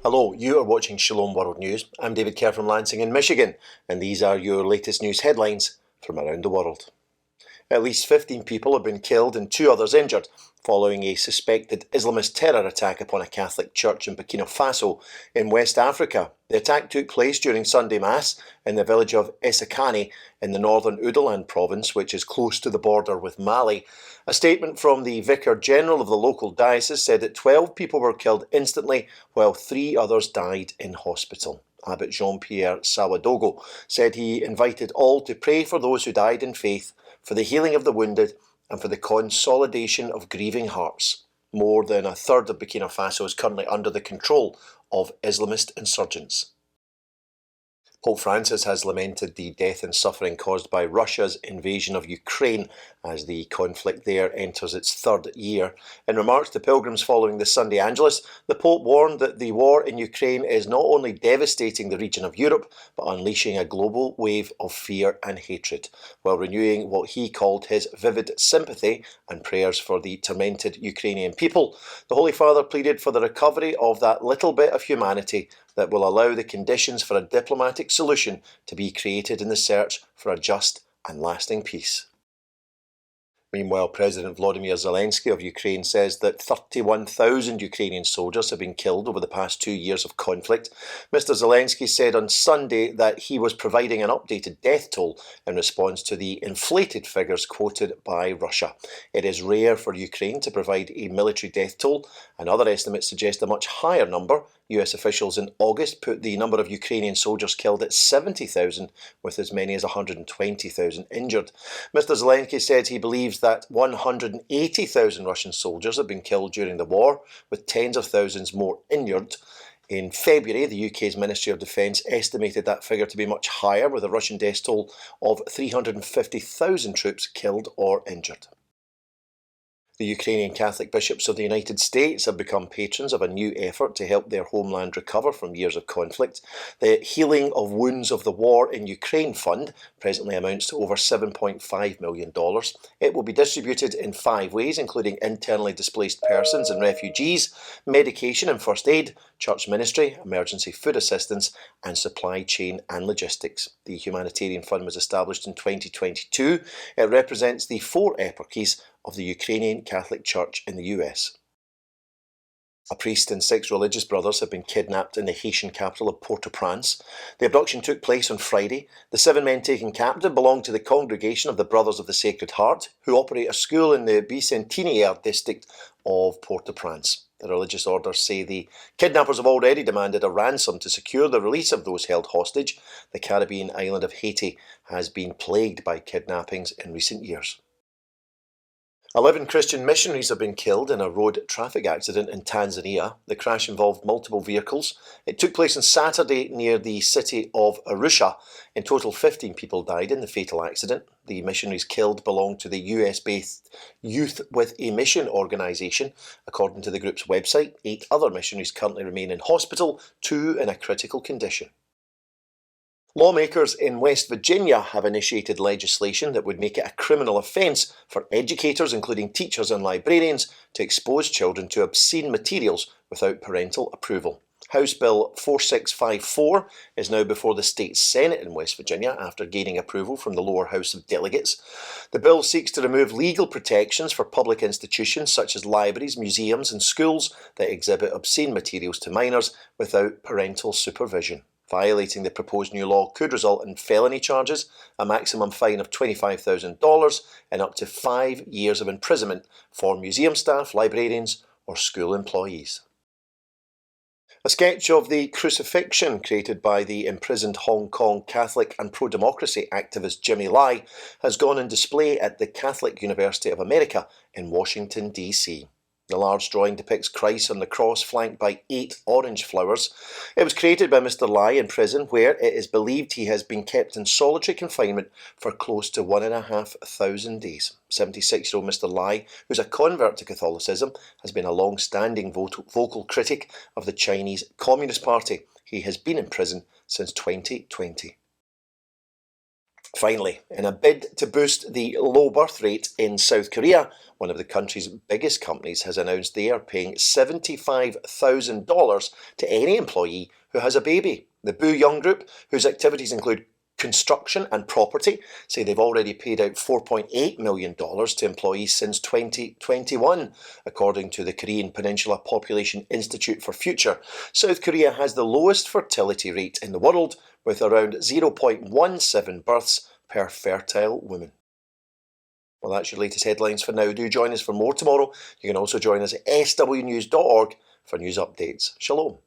Hello, you are watching Shalom World News. I'm David Kerr from Lansing in Michigan, and these are your latest news headlines from around the world. At least 15 people have been killed and 2 others injured following a suspected Islamist terror attack upon a Catholic church in Burkina Faso in West Africa. The attack took place during Sunday Mass in the village of Essakane in the northern Oudalan province, which is close to the border with Mali. A statement from the Vicar General of the local diocese said that 12 people were killed instantly, while 3 others died in hospital. Abbot Jean-Pierre Sawadogo said he invited all to pray for those who died in faith, for the healing of the wounded, and for the consolidation of grieving hearts. More than a third of Burkina Faso is currently under the control of Islamist insurgents. Pope Francis has lamented the death and suffering caused by Russia's invasion of Ukraine as the conflict there enters its 3rd year. In remarks to pilgrims following the Sunday Angelus, the Pope warned that the war in Ukraine is not only devastating the region of Europe, but unleashing a global wave of fear and hatred, while renewing what he called his vivid sympathy and prayers for the tormented Ukrainian people. The Holy Father pleaded for the recovery of that little bit of humanity that will allow the conditions for a diplomatic solution to be created in the search for a just and lasting peace. Meanwhile, President Volodymyr Zelensky of Ukraine says that 31,000 Ukrainian soldiers have been killed over the past 2 years of conflict. Mr. Zelensky said on Sunday that he was providing an updated death toll in response to the inflated figures quoted by Russia. It is rare for Ukraine to provide a military death toll, and other estimates suggest a much higher number. US officials in August put the number of Ukrainian soldiers killed at 70,000, with as many as 120,000 injured. Mr. Zelensky said he believes that 180,000 Russian soldiers have been killed during the war, with tens of thousands more injured. In February, the UK's Ministry of Defence estimated that figure to be much higher, with a Russian death toll of 350,000 troops killed or injured. The Ukrainian Catholic bishops of the United States have become patrons of a new effort to help their homeland recover from years of conflict. The Healing of Wounds of the War in Ukraine Fund presently amounts to over $7.5 million. It will be distributed in 5 ways, including internally displaced persons and refugees, medication and first aid, church ministry, emergency food assistance, and supply chain and logistics. The humanitarian fund was established in 2022. It represents the 4 eparchies of the Ukrainian Catholic Church in the US. A priest and 6 religious brothers have been kidnapped in the Haitian capital of Port-au-Prince. The abduction took place on Friday. The 7 men taken captive belong to the congregation of the Brothers of the Sacred Heart, who operate a school in the Bicentinière district of Port-au-Prince. The religious orders say the kidnappers have already demanded a ransom to secure the release of those held hostage. The Caribbean island of Haiti has been plagued by kidnappings in recent years. 11 Christian missionaries have been killed in a road traffic accident in Tanzania. The crash involved multiple vehicles. It took place on Saturday near the city of Arusha. In total, 15 people died in the fatal accident. The missionaries killed belonged to the US-based Youth with a Mission organisation. According to the group's website, 8 other missionaries currently remain in hospital, 2 in a critical condition. Lawmakers in West Virginia have initiated legislation that would make it a criminal offence for educators, including teachers and librarians, to expose children to obscene materials without parental approval. House Bill 4654 is now before the state Senate in West Virginia after gaining approval from the lower house of delegates. The bill seeks to remove legal protections for public institutions such as libraries, museums and schools that exhibit obscene materials to minors without parental supervision. Violating the proposed new law could result in felony charges, a maximum fine of $25,000 and up to 5 years of imprisonment for museum staff, librarians or school employees. A sketch of the crucifixion created by the imprisoned Hong Kong Catholic and pro-democracy activist Jimmy Lai has gone on display at the Catholic University of America in Washington, D.C. The large drawing depicts Christ on the cross flanked by 8 orange flowers. It was created by Mr. Lai in prison, where it is believed he has been kept in solitary confinement for close to 1,500 days. 76-year-old Mr. Lai, who's a convert to Catholicism, has been a long-standing vocal critic of the Chinese Communist Party. He has been in prison since 2020. Finally, in a bid to boost the low birth rate in South Korea, one of the country's biggest companies has announced they are paying $75,000 to any employee who has a baby. The Boo Young Group, whose activities include construction and property, say they've already paid out $4.8 million to employees since 2021, according to the Korean Peninsula Population Institute for Future. South Korea has the lowest fertility rate in the world, with around 0.17 births per fertile woman. Well, that's your latest headlines for now. Do join us for more tomorrow. You can also join us at swnews.org for news updates. Shalom.